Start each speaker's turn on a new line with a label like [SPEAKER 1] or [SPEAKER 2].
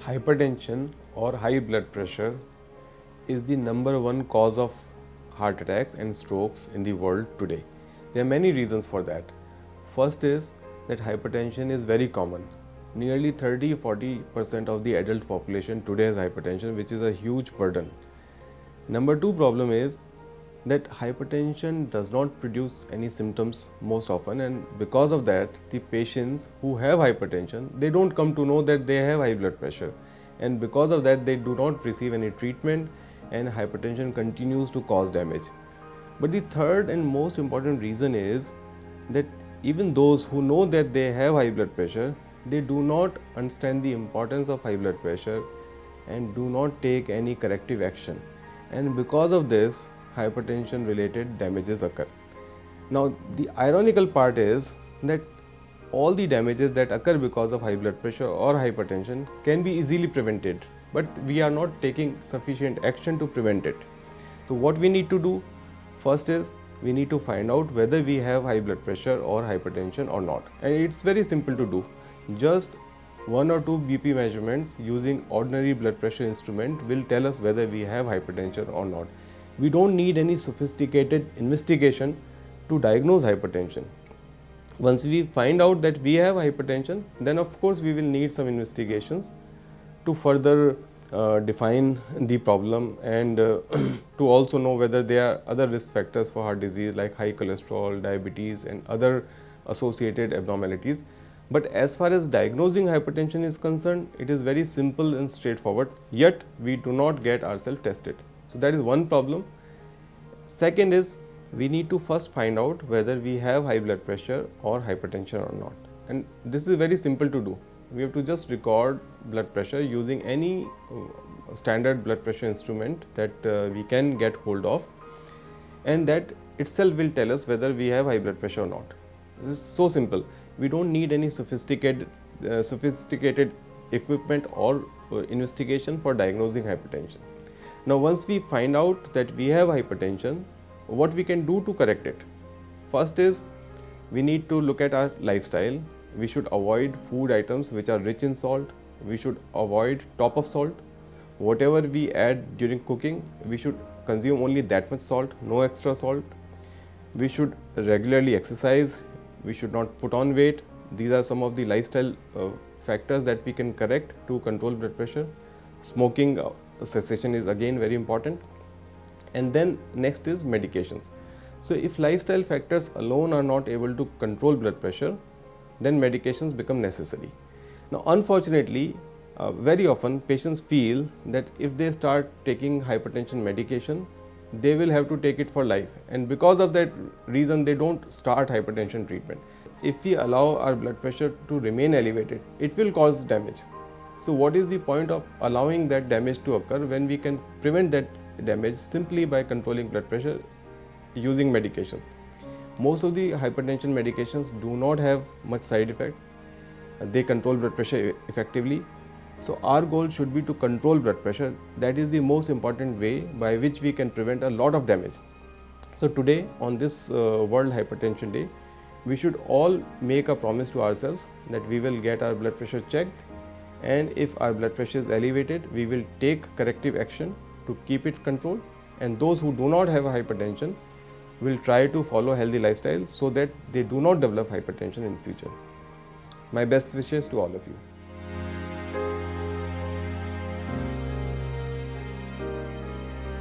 [SPEAKER 1] Hypertension or high blood pressure is the number one cause of heart attacks and strokes in the world today. There are many reasons for that. First is that hypertension is very common. Nearly 30-40% of the adult population today has hypertension, which is a huge burden. Number two problem is that hypertension does not produce any symptoms most often, and because of that the patients who have hypertension, they don't come to know that they have high blood pressure, and because of that they do not receive any treatment and hypertension continues to cause damage. But the third and most important reason is that even those who know that they have high blood pressure, they do not understand the importance of high blood pressure and do not take any corrective action, and because of this hypertension related damages occur. Now the ironical part is that all the damages that occur because of high blood pressure or hypertension can be easily prevented, but we are not taking sufficient action to prevent it. So what we need to do first is we need to find out whether we have high blood pressure or hypertension or not, and it's very simple to do. Just 1 or 2 BP measurements using ordinary blood pressure instrument will tell us whether we have hypertension or not. We don't need any sophisticated investigation to diagnose hypertension. Once we find out that we have hypertension, then of course we will need some investigations to further define the problem and to also know whether there are other risk factors for heart disease like high cholesterol, diabetes and other associated abnormalities. But as far as diagnosing hypertension is concerned, it is very simple and straightforward, yet we do not get ourselves tested. So that is one problem. Second is we need to first find out whether we have high blood pressure or hypertension or not, and this is very simple to do. We have to just record blood pressure using any standard blood pressure instrument that we can get hold of, and that itself will tell us whether we have high blood pressure or not. It's so simple. We don't need any sophisticated equipment or investigation for diagnosing hypertension. Now once we find out that we have hypertension, what we can do to correct it? First is we need to look at our lifestyle. We should avoid food items which are rich in salt. We should avoid top of salt. Whatever we add during cooking, we should consume only that much salt, no extra salt. We should regularly exercise. We should not put on weight. These are some of the lifestyle factors that we can correct to control blood pressure. Smoking cessation is again very important. And then next is medications. So if lifestyle factors alone are not able to control blood pressure, then medications become necessary. Now unfortunately, very often patients feel that if they start taking hypertension medication, they will have to take it for life, and because of that reason they don't start hypertension treatment. If we allow our blood pressure to remain elevated, it will cause damage. So what is the point of allowing that damage to occur when we can prevent that damage simply by controlling blood pressure using medication? Most of the hypertension medications do not have much side effects. They control blood pressure effectively. So our goal should be to control blood pressure. That is the most important way by which we can prevent a lot of damage. So today on this World Hypertension Day, we should all make a promise to ourselves that we will get our blood pressure checked, and if our blood pressure is elevated, we will take corrective action to keep it controlled, and those who do not have hypertension will try to follow healthy lifestyle so that they do not develop hypertension in future. My best wishes to all of you.